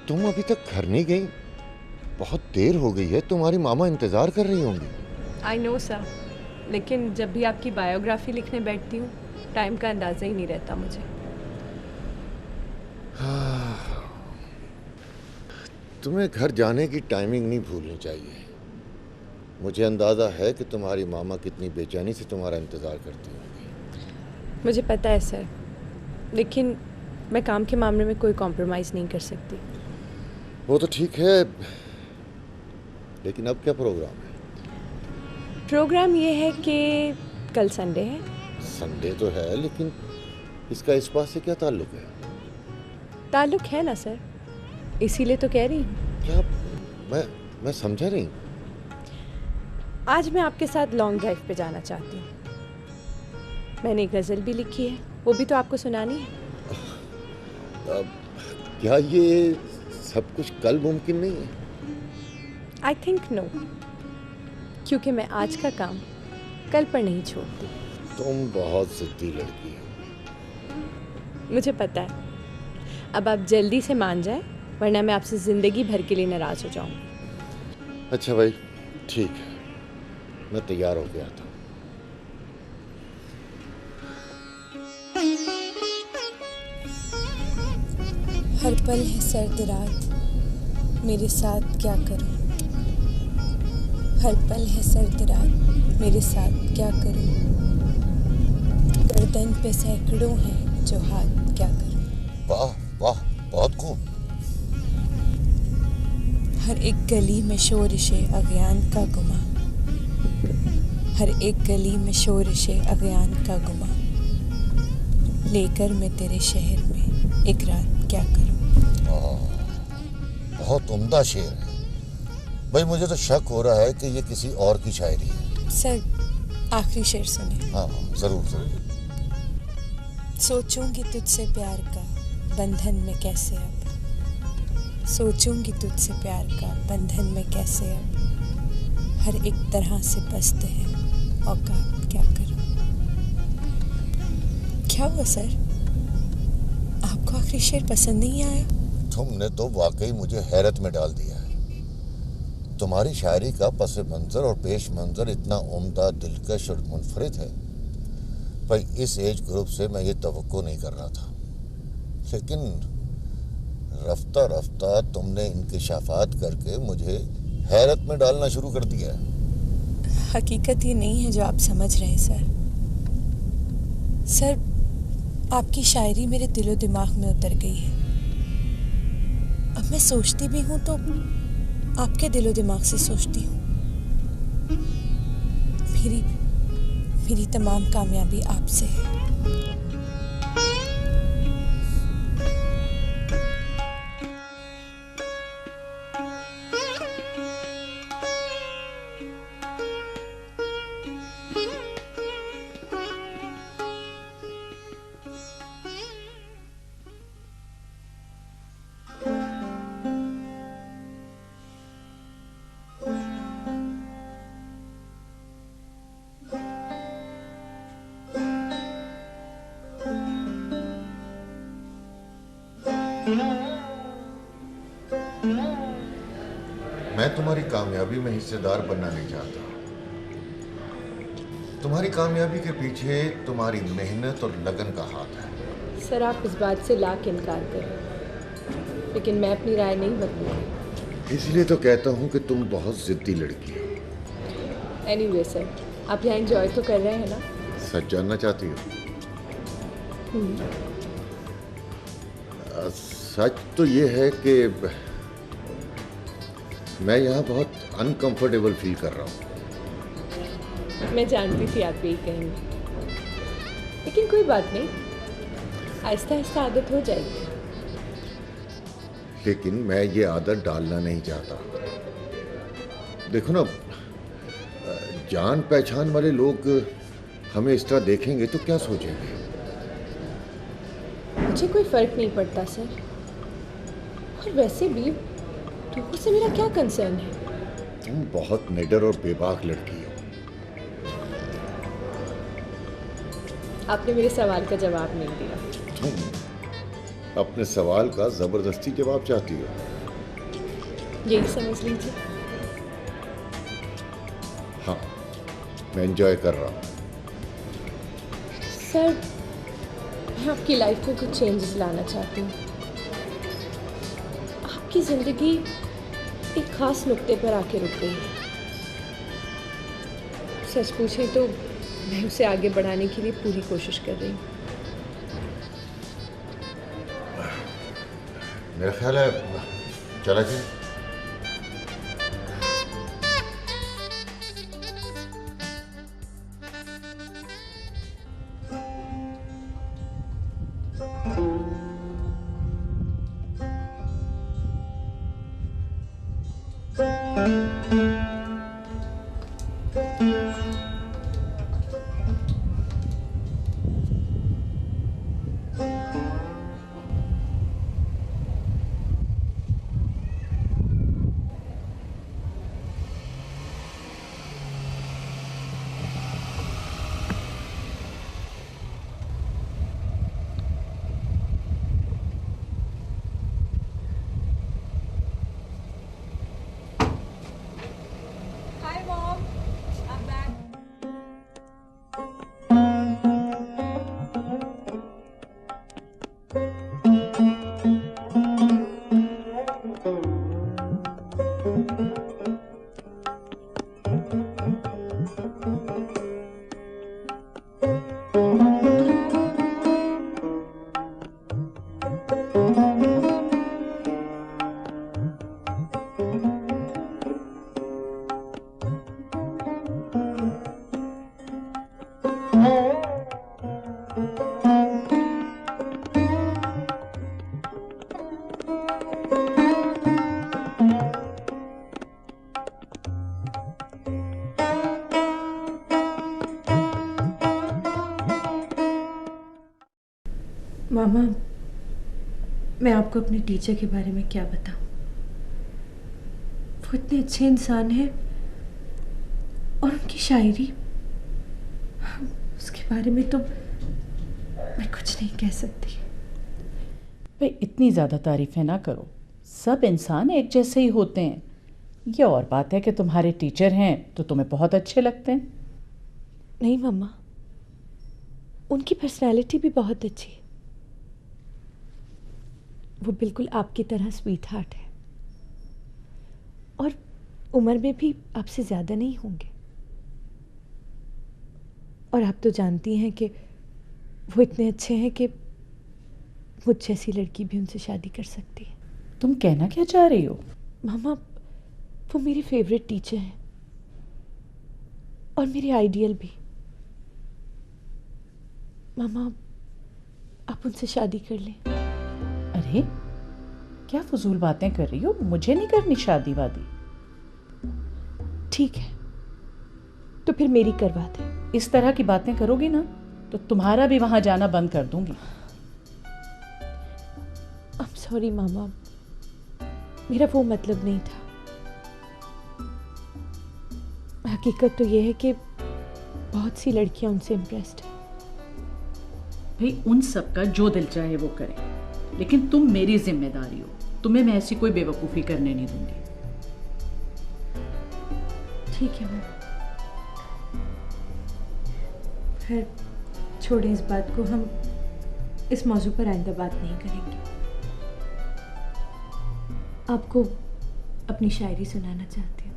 तुम अभी तक घर नहीं गई? बहुत देर हो गई है, तुम्हारी मामा इंतजार कर रही होंगी। आई नो सर, लेकिन जब भी आपकी बायोग्राफी लिखने बैठती हूँ टाइम का अंदाज़ा ही नहीं रहता मुझे। तुम्हें घर जाने की टाइमिंग नहीं भूलनी चाहिए। मुझे अंदाज़ा है कि तुम्हारी मामा कितनी बेचैनी से तुम्हारा इंतज़ार करती होंगी। मुझे पता है सर, लेकिन मैं काम के मामले में कोई कॉम्प्रोमाइज़ नहीं कर सकती। वो तो ठीक है, लेकिन अब क्या प्रोग्राम है? प्रोग्राम ये है कि कल संडे है। संडे तो है, लेकिन इसका इस बात से क्या ताल्लुक है? ताल्लुक है ना सर, इसीलिए तो कह रही हूँ। क्या? मैं समझा नहीं। आज मैं आपके साथ लॉन्ग ड्राइव पे जाना चाहती हूँ। मैंने एक गज़ल भी लिखी है, वो भी तो आपको सुनानी है। क्या ये सब कुछ कल मुमकिन नहीं है? आई थिंक नो, क्योंकि मैं आज का काम कल पर नहीं छोड़ती। तुम बहुत जिद्दी लड़की हो। मुझे पता है, अब आप जल्दी से मान जाए, वरना मैं आपसे ज़िंदगी भर के लिए नाराज़ हो जाऊँगी। अच्छा भाई, ठीक है, मैं तैयार हो गया था। हर पल है सर्द रात, मेरे साथ क्या करूं? हर पल है सर्द रात, मेरे साथ क्या करूं? गर्दन पे सैकड़ों हैं जो हाथ क्या करूं? वाह वाह, बहुत खूब। हर एक गली में शोरिशे अज्ञान का गुमा, हर एक गली में शोरिशे अज्ञान का गुमा, लेकर मैं तेरे शहर में एक रात क्या करूं? बहुत उम्दा शेर है भाई। मुझे तो शक हो रहा है कि ये किसी और की शायरी है। सर, आखिरी शेर सुने। हाँ जरूर जरूर। सोचूंगी तुझसे प्यार का बंधन में कैसे अब, सोचूंगी तुझसे प्यार का बंधन में कैसे अब, हर एक तरह से पस्त है औकात क्या करूं? क्या हुआ सर, आपको आखिरी शेर पसंद नहीं आया? तुमने तो वाकई मुझे हैरत में डाल दिया है। तुम्हारी शायरी का पस मंजर और पेश मंजर इतना उम्दा, दिलकश और मुनफरिद है भाई। इस एज ग्रुप से मैं ये तवक्को नहीं कर रहा था, लेकिन रफ्ता रफ्ता तुमने इंकिशाफात करके मुझे हैरत में डालना शुरू कर दिया है। हकीकत ये नहीं है जो आप समझ रहे हैं सर। सर, आपकी शायरी मेरे दिलो दिमाग में उतर गई है। अब मैं सोचती भी हूँ तो आपके दिलो दिमाग से सोचती हूँ। मेरी तमाम कामयाबी आपसे है। मैं तुम्हारी कामयाबी में हिस्सेदार बनना नहीं चाहता। तुम्हारी कामयाबी के पीछे तुम्हारी मेहनत और लगन का हाथ है। सर, आप इस बात से लाख इनकार करें, लेकिन मैं अपनी राय नहीं बदलूंगी। इसलिए तो कहता हूँ कि तुम बहुत जिद्दी लड़की हो। एनीवे सर, आप यहाँ एंजॉय तो कर रहे हैं ना? सच जानना चाहती हो? सच तो ये है कि मैं यहाँ बहुत अनकंफर्टेबल फील कर रहा हूँ। मैं जानती थी आप यही कहेंगे, लेकिन कोई बात नहीं, आहिस्ता आहिस्ता आदत हो जाएगी। लेकिन मैं ये आदत डालना नहीं चाहता। देखो ना, जान पहचान वाले लोग हमें इस तरह देखेंगे तो क्या सोचेंगे? मुझे कोई फर्क नहीं पड़ता सर, और वैसे भी लोगों से मेरा क्या कंसर्न है? तुम बहुत निडर और बेबाक लड़की हो। आपने मेरे सवाल का जवाब नहीं दिया। तुम अपने सवाल का जबरदस्ती जवाब चाहती हो। यही समझ लीजिए। हाँ, मैं एंजॉय कर रहा हूँ। सर, मैं आपकी लाइफ में कुछ चेंजेस लाना चाहती हूँ। आपकी ज़िंदगी एक ख़ास नुक्ते पर आके रुक गई है। सच पूछे तो मैं उसे आगे बढ़ाने के लिए पूरी कोशिश कर रही हूँ। मेरा ख्याल है चला जाए। Hi mom, I'm back. मामा, मैं आपको अपने टीचर के बारे में क्या बताऊं। वो इतने अच्छे इंसान हैं और उनकी शायरी, उसके बारे में तो मैं कुछ नहीं कह सकती। भाई इतनी ज़्यादा तारीफ़ें ना करो, सब इंसान एक जैसे ही होते हैं। ये और बात है कि तुम्हारे टीचर हैं तो तुम्हें बहुत अच्छे लगते हैं। नहीं मम्मा, उनकी पर्सनालिटी भी बहुत अच्छी है। वो बिल्कुल आपकी तरह स्वीट हार्ट है और उम्र में भी आपसे ज़्यादा नहीं होंगे। और आप तो जानती हैं कि वो इतने अच्छे हैं कि मुझ जैसी लड़की भी उनसे शादी कर सकती है। तुम कहना क्या चाह रही हो? मामा, वो मेरी फेवरेट टीचर हैं और मेरे आइडियल भी। मामा, आप उनसे शादी कर लें। अरे क्या फजूल बातें कर रही हो? मुझे नहीं करनी शादी वादी। ठीक है, तो फिर मेरी करवा दें। इस तरह की बातें करोगी ना तो तुम्हारा भी वहां जाना बंद कर दूंगी। I'm sorry मामा, मेरा वो मतलब नहीं था। हकीकत तो ये है कि बहुत सी लड़कियां उनसे इम्प्रेस्ड हैं। भाई उन सब का जो दिल चाहे वो करें, लेकिन तुम मेरी जिम्मेदारी हो। तुम्हें मैं ऐसी कोई बेवकूफ़ी करने नहीं दूंगी। ठीक है मामा, खैर छोड़ें इस बात को। हम इस मौजू पर आइंदा बात नहीं करेंगे। आपको अपनी शायरी सुनाना चाहती हूँ।